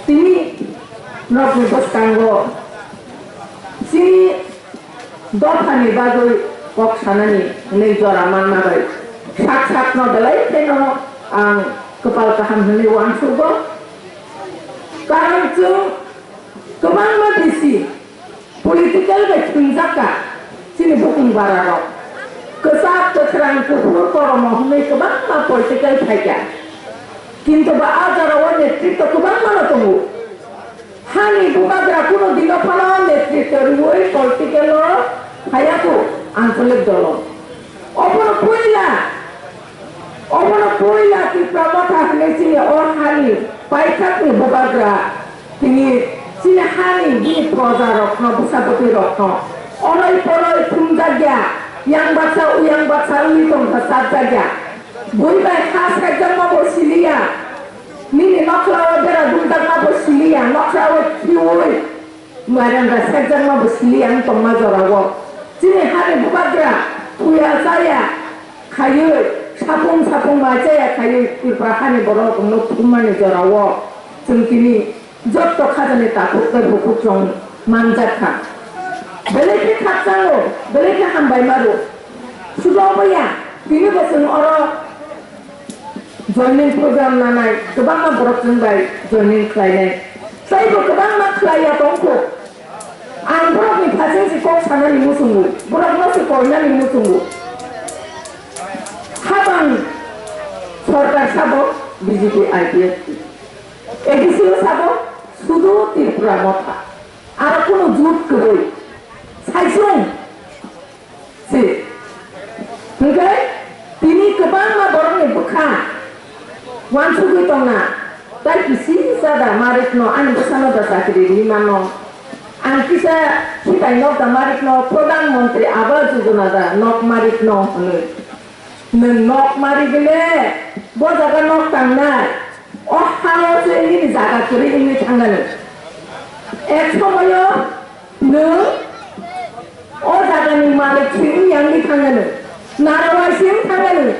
তিনি নবনি বস্তাঙ্গ sini dofani bagoi kok sanani nei jora mannabai sak no belai teno ang kepal kaham hene wan sugo karan chu kemang ma disi political betunjaka sini bukung bararo kesat keserang kuhur koromo hene kemang ma political thaika kintu ba ajarawa netritto kemang mana tunggu hani bukagra kuno diga phala netritto ruoi political hayako আঞ্চলিক দল অপর কইলা কি প্রমথা হলেছি অহানি পাইথাকনি ববাগ্রা তিনি সিনে হানি দি প্রজা রক্ষণ বুসাপতি রক্ষণ অনই পরই থুমজাগিয়া ইয়াং বাচ্চা উয়াং বাচ্চা উইতং সাজাগিয়া বইবাই খাস একজন্ম বসিলিয়া নিনি নকলাও বেরা দুলদাগমা বসিলিয়া নকলাও কিউই মারানরা সেজন্ম বসিলিয়া তমা জরাও sini hari bukagra puya saya kayu sapung aja kayu ibrahani borok no kumani jorawo sentini jotto khajane takut terbukuk jong manjaka beleke khatsalo beleke hambai maru sudah ya ini besun oro joining program nanai kebang ma borok jengbai joining klainai saya kebang ma klaya tongko ang borok ni pasien si kok sana ni musungu borok no si korna ni musungu habang সরকার sabo BJP IPF edisiyo sabo শুধু ত্রিপুরা মথা আর কোনো jute কই সাইসুং সে নগে তিনি কেবাং ma borok ni bukha wan sugui tongna tai kisi sada marik no an besano da sakri ni mano ang kisa kita nok da marik no pradhan mantri awas yojana da nok marik no hone nok mari gele bo jaga nok tangna o halo se ini jaga kuri ini tangana ek somoyo no o jaga ni marik sing yang ni tangana narawai sing tangana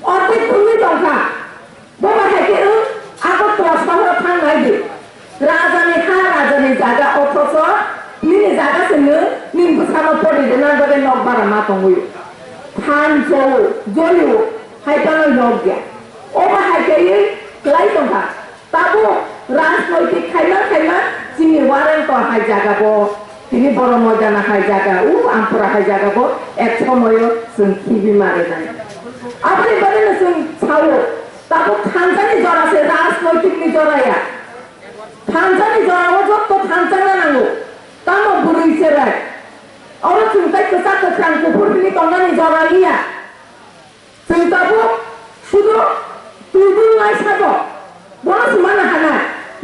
ote kuni tongka bo ma heke ako trasahor tangai de raja ni jaga otoso ni jaga sene nim busama pori de na gode nok bara ma tonguyo than joyo haitano yogya oba haikai klai tongka tabo rajnoitik khaima sini waren to hai jaga bo tini boro mojana hai jaga ampura hai jaga bo ek somoyo sun kibi mare nai apni bane na sun chawo tabo thanjani jora se rajnoitik ni jora ya thanjani jora bo jotto thanjana nango tamo burui serai orang cintai kesat kesan kubur ini tonggan Israelia cintaku sudah tujuh lagi satu boros mana hana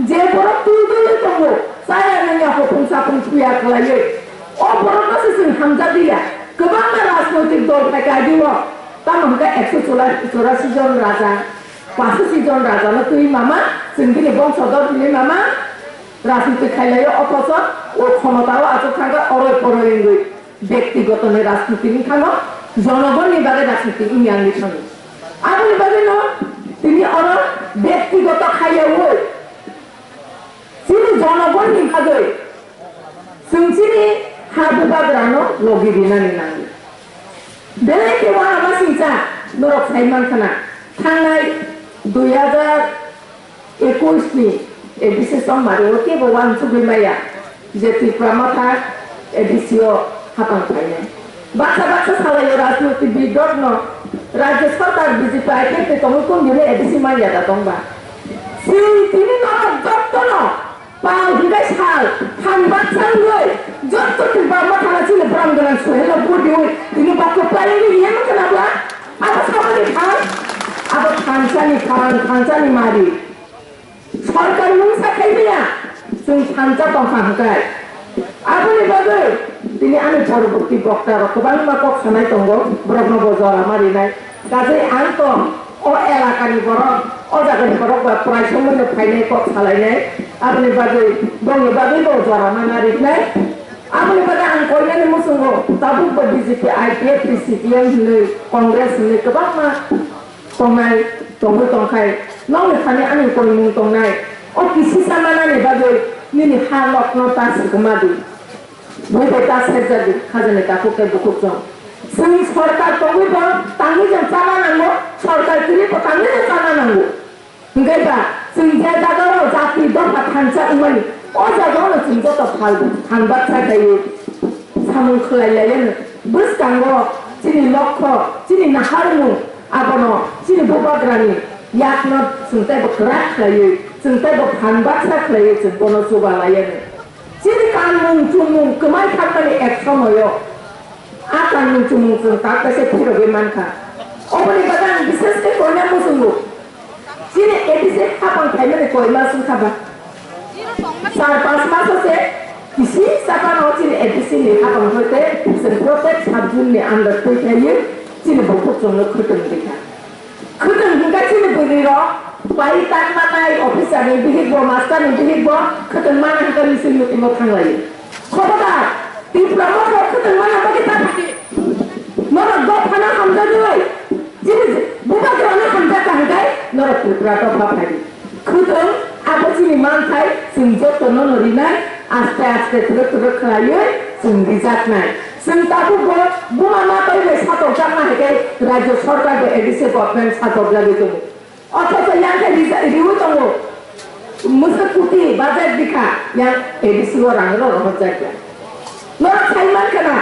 je boros tujuh lagi tunggu saya nanya hukum sapung kuya kelai oh boros masih sing hamzah dia kebangga rasnotik dol pakai dua tamu kita ekso cura sejon raja pasti sejon raja lo tuh mama sendiri bong sodor ini mama রাজনীতি খাইলে অথচ ও ক্ষমতাও আছে থাকা অরয় পরয় ব্যক্তিগত রাজনীতি খানো জনগণ নিবারে রাজনীতি ইংরাজি খানো আপনি বলেন তিনি অর ব্যক্তিগত খাইয়া ওই তিনি জনগণ নিভাগে সিংসিনি হাবুবাগ্রানো লগি বিনানি নাঙ্গি বেলে কেওয়া আমার সিংসা নরক সাইমান খানা থাঙ্গাই 2021 ni edisi somari oke bawan sugimaya jeti pramata edisio hatang paine baksa salayo rajnoti bidorno rajya sarkar BJP IPF tomukun dire edisi maya da tongba tini no doktono pang higai sal han batsang loi jotto ti pramata na chile pramgalan suhelo budi oi tini bakko pare ni yem kenapa apa sabali khan apa khansani mari সরকার মুংসা খাইবে না তুমি শান্তা তংখাঙ্কাই আপনি বাদে তিনি আমি পরবর্তী বক্তা রকবাং মাকক সানাই তঙ্গ ব্রহ্ম বজর আমারি নাই কাজে আন্ত ও এলাকানি বরক ও জায়গানি বরক বা প্রায় সম্বন্ধে ফাইনাই কক সালাই নাই আপনি বাদে ব্রহ্ম বাদে বজর আমারি নাই আপনি বাদে আং কইনানি মুসুঙ্গ তাবু BJP IPF CPM হলে কংগ্রেস হলে কবাং মা তংনাই তংবো তংখাই nong le khani ani ko mung tong nai kisi samana ni bagai nini halok nota sigmadi boleh tas jadi khazane ta ko ke bukuk jong sing sarkar tongi ba tangi jang sama nango sarkar kiri ko tangi jang sama nango ngai ba sing ja daga ro jati do pathancha umani o jaga no sing to phal thanbat sa kai samung khlai layen bus kango chini lokho chini naharmu abono chini bobagrani yakno sungtai bakrak khlai sungtai bak thanbat sa khlai chung bono suba layen chini kanmung chumung kemai thakani ek samoyo akan muncul tak kasih pura bemanka. Orang badan bisnes ke konya musuh. Sini edisi apa yang kami koi masuk kaba. Saat pas masuk se, kisi siapa nak sini edisi ni apa yang hote, semprotep sabun ni anda tu kaya, sini bukuk jono kudung kita. Kudung kita sini beri ro, bayi tak mana office ni bihik bo, master ni bihik bo, kudung mana kita mesti mesti thang lagi. Khobar diploma ko kudung mana bagi tak nora do phana hamza doi jini buka grana hamza kahgai nora putra to bapari khudung abo chini man thai sungjo to no norinai aste aste turut khlaye sunggi jatnai sung tabu go buma ma pai le sato jamna hegai rajya sarkar ge edise government sato lagi tu othocho yang ke riu tongo musakuti budget dikha yang edise orang ro hojak nora thaiman kana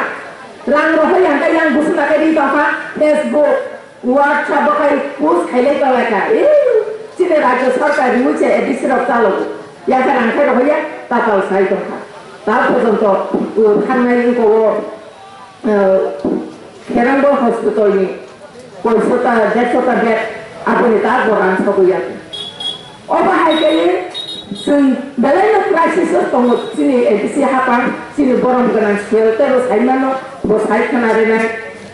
rang roh yang busuk nak di toka Facebook, WhatsApp bakai post highlight bagai cina raja sarkar diuji edisi rokalo, yang kan angkai roh ya tapal saya toka, tapal contoh kanai ko Kerangbo hospital ni, kolsota bed, apa ni tak orang sakuya. Apa hai kaya sing dalam krisis tunggu sini edisi hapan sini borong dengan shelter saya mana bos saya kenal dengan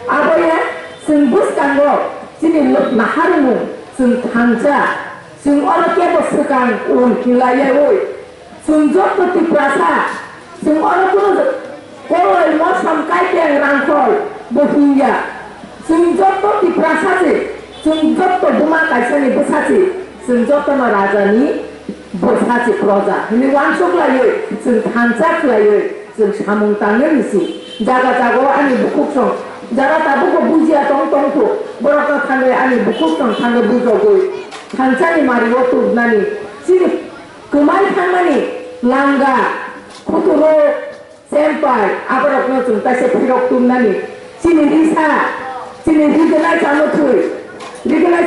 apa ya sing bus kanggo sini naharmu sing tangja sing orang kia bos sekarang kilaya woi sing jok peti prasa sing orang pun kalau mau sampai yang rangkol bohingya sing jok peti prasa sih sing jok tu rumah kaisa ni besar sih sing jok tu raja ni bosasi proza ini wansuk lagi sing tangja lagi sing samung tangan isi jaga-jaga ani bukuk song jaga tabu ko bujia tong tu borok thangwe ani bukuk song thangwe bujo goi thangsani mari wotu nani sini kumai thangmani langga kuturo sempai aborok no chung tase phirok tum nani sini risa sini rigelai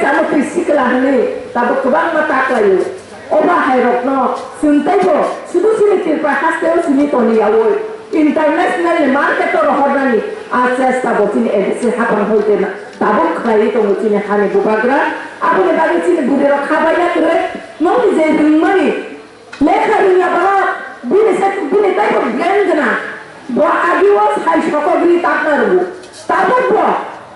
chamothui sikla hani tabu kubang mata klayu oba hairok no suntai bo sudu sini tirpa hasteo sini toni awoi international market or hornani access tabo sini edisi hapan hoite na tabo khlai to sini hani bubagra apone bagi sini budero khabaya kre no je dumani lekha dunya bara bini tai ko blendna bo adiwas hai shokogri taknaru tabo bo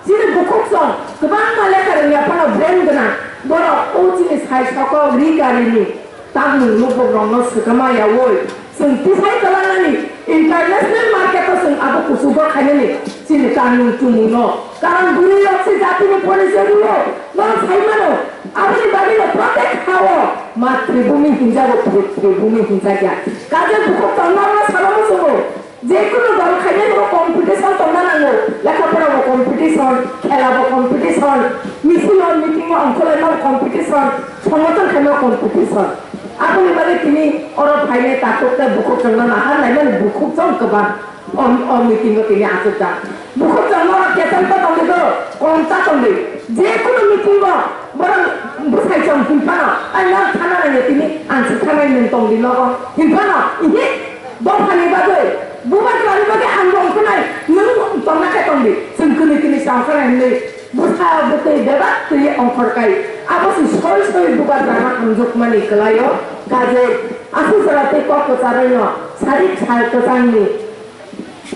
sini bukuk song kebang lekha dunya pana blendna boro o sini hai shokogri karini tabu lupo rono sekama ya woi sing tisai kalangani international market to sing abu kusugo khaneni sini kanun tumuno karan guri oksi jati ni polisi rulo non saimano abani bagi no protect hawo matribhumi hinjago matribhumi hinjagya kaje buku tangana salamu sugo যেকোনো দল খাইলে কোনো competition তোমরা নাঙ্গো লেখাপড়া competition খেলা competition মিছিল meeting অংশ লয় কম্পিটিশন সংগঠন খেলা কম্পিটিশন আপনি মানে তিনি ওরা ভাইলে তাকতে বুকুক জঙ্গল নাহার নাই মানে বুকুক জং কবা মিটিং তিনি আসে যা বুকুক জঙ্গল কেতনটা তঙ্গে তো কমতা তঙ্গে যেকোনো মিটিং বরং বুঝাই জং হিংফানো আর না থানা নাই তিনি আনসি থানায় নেন তঙ্গি লগ হিংফানো ইহে দফানি বাজে bukan kali bagi anggong kenai nung tongna ke tongdi sengkuni kini sangkara ini buta betul debat tuh ongkor kai apa sih soal bukan drama anjuk mani kelayo kaje aku serate kok kecaranya sari cal kesani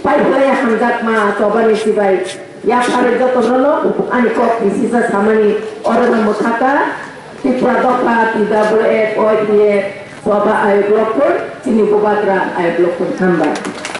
pai pelaya hamzat ma coba nih si baik ya kare joto nono ani kok sisa samani orang mutaka tipra doka tidak boleh coba ayo blokpun sini bubatra ayo blokpun tambah